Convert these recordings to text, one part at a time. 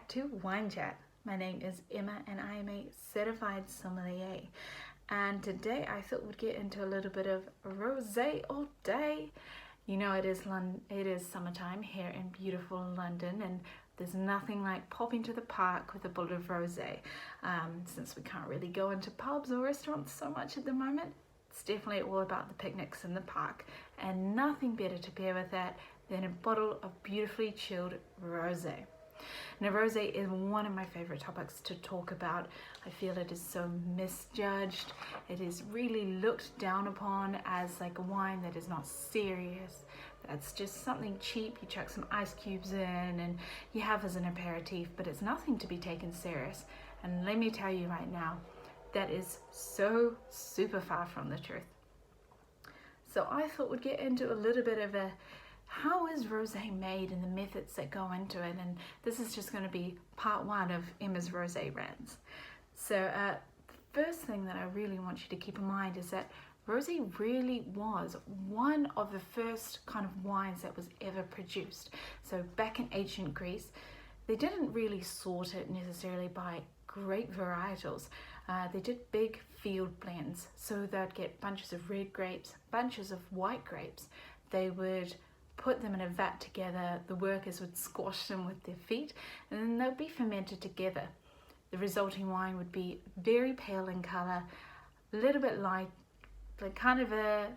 back to Wine Chat. My name is Emma and I am a certified sommelier. And today I thought we'd get into a little bit of rosé all day. You know, it is summertime here in beautiful London, and there's nothing like popping to the park with a bottle of rosé. Since we can't really go into pubs or restaurants so much at the moment, it's definitely all about the picnics in the park, and nothing better to pair with that than a bottle of beautifully chilled rosé. Now, rosé is one of my favorite topics to talk about. I feel it is so misjudged. It is really looked down upon as like a wine that is not serious. That's just something cheap. You chuck some ice cubes in and you have as an aperitif, but it's nothing to be taken serious. And let me tell you right now, that is so super far from the truth. So I thought we'd get into a little bit of a how is rosé made and the methods that go into it, and this is just going to be part one of Emma's Rosé Rants. So the first thing that I really want you to keep in mind is that rosé really was one of the first kind of wines that was ever produced. So back in ancient Greece, they didn't really sort it necessarily by grape varietals. They did big field blends, so they'd get bunches of red grapes, bunches of white grapes. They would put them in a vat together, the workers would squash them with their feet, and then they'd be fermented together. The resulting wine would be very pale in colour, a little bit light, like kind of a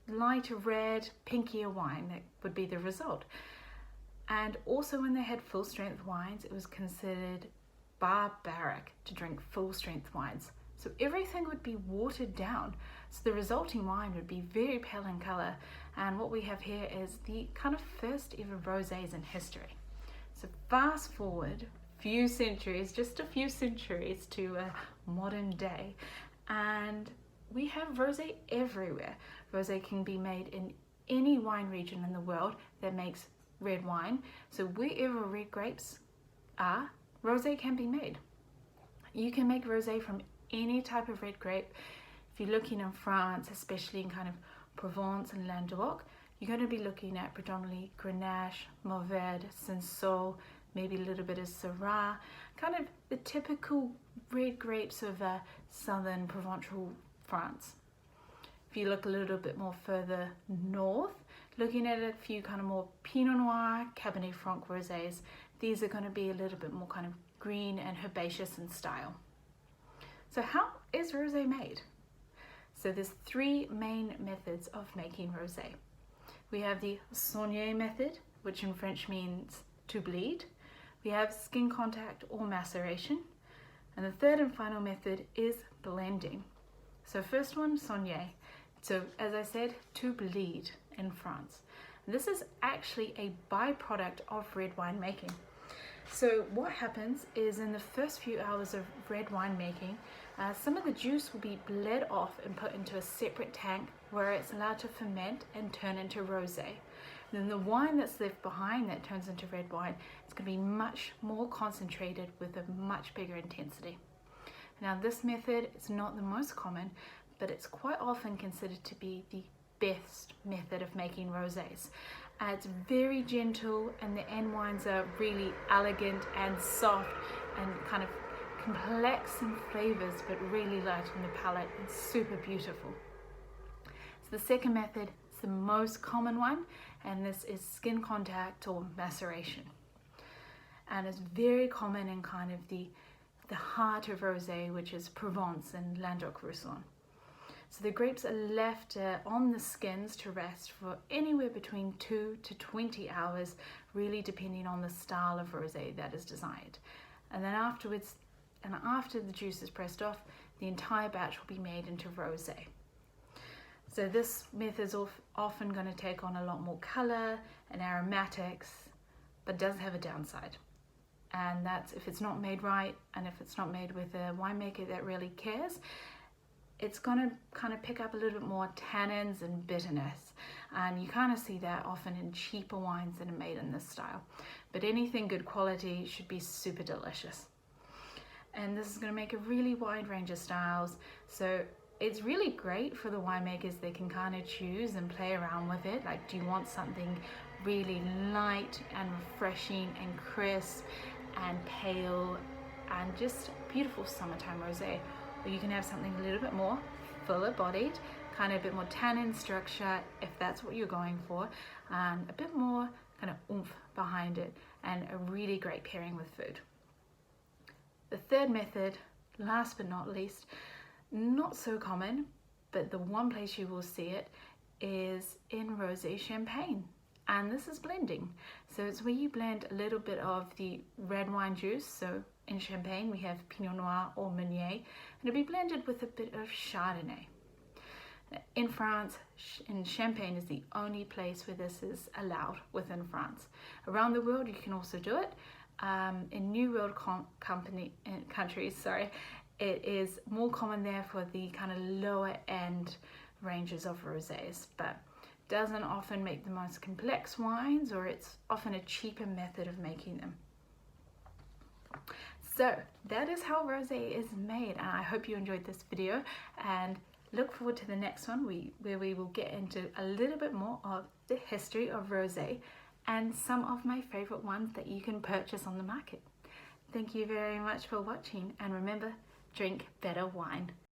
lighter red, pinkier wine. That would be the result. And also when they had full strength wines, it was considered barbaric to drink full strength wines. So everything would be watered down. So the resulting wine would be very pale in colour. And what we have here is the kind of first ever rosés in history. So fast forward just a few centuries to a modern day, and we have rosé everywhere. Rosé can be made in any wine region in the world that makes red wine. So wherever red grapes are, rosé can be made. You can make rosé from any type of red grape. If you're looking in France, especially in kind of Provence and Languedoc, you're going to be looking at predominantly Grenache, Mourvèdre, Cinsault, maybe a little bit of Syrah, kind of the typical red grapes of southern Provençal France. If you look a little bit more further north, looking at a few kind of more Pinot Noir, Cabernet Franc rosés, these are going to be a little bit more kind of green and herbaceous in style. So how is rosé made? So there's three main methods of making rosé. We have the saunier method, which in French means to bleed. We have skin contact or maceration. And the third and final method is blending. So first one, saunier. So as I said, to bleed in France. And this is actually a byproduct of red wine making. So what happens is in the first few hours of red wine making, some of the juice will be bled off and put into a separate tank where it's allowed to ferment and turn into rosé. Then the wine that's left behind that turns into red wine, it's going to be much more concentrated with a much bigger intensity. Now this method is not the most common, but it's quite often considered to be the best method of making rosés. It's very gentle, and the end wines are really elegant and soft and kind of complex in flavors, but really light on the palate and super beautiful. So the second method is the most common one, and this is skin contact or maceration. And it's very common in kind of the heart of rosé, which is Provence and Languedoc-Roussillon. So the grapes are left on the skins to rest for anywhere between 2 to 20 hours, really depending on the style of rosé that is desired. And then afterwards, and after the juice is pressed off, the entire batch will be made into rosé. So this method is often going to take on a lot more color and aromatics, but does have a downside. And that's if it's not made right, and if it's not made with a winemaker that really cares, it's going to kind of pick up a little bit more tannins and bitterness. And you kind of see that often in cheaper wines that are made in this style. But anything good quality should be super delicious. And this is going to make a really wide range of styles. So it's really great for the winemakers. They can kind of choose and play around with it. Like, do you want something really light and refreshing and crisp and pale and just beautiful summertime rosé. Or you can have something a little bit more fuller bodied, kind of a bit more tannin structure if that's what you're going for, and a bit more kind of oomph behind it, and a really great pairing with food. The third method, last but not least, not so common, but the one place you will see it is in rosé champagne. And this is blending. So it's where you blend a little bit of the red wine juice. So in champagne, we have Pinot Noir or Meunier, and it'll be blended with a bit of Chardonnay. In France, in Champagne is the only place where this is allowed within France. Around the world, you can also do it. In New World countries, it is more common there for the kind of lower end ranges of rosés, but doesn't often make the most complex wines, or it's often a cheaper method of making them. So that is how rosé is made, and I hope you enjoyed this video, and look forward to the next one where we will get into a little bit more of the history of rosé and some of my favorite ones that you can purchase on the market. Thank you very much for watching, and remember, drink better wine.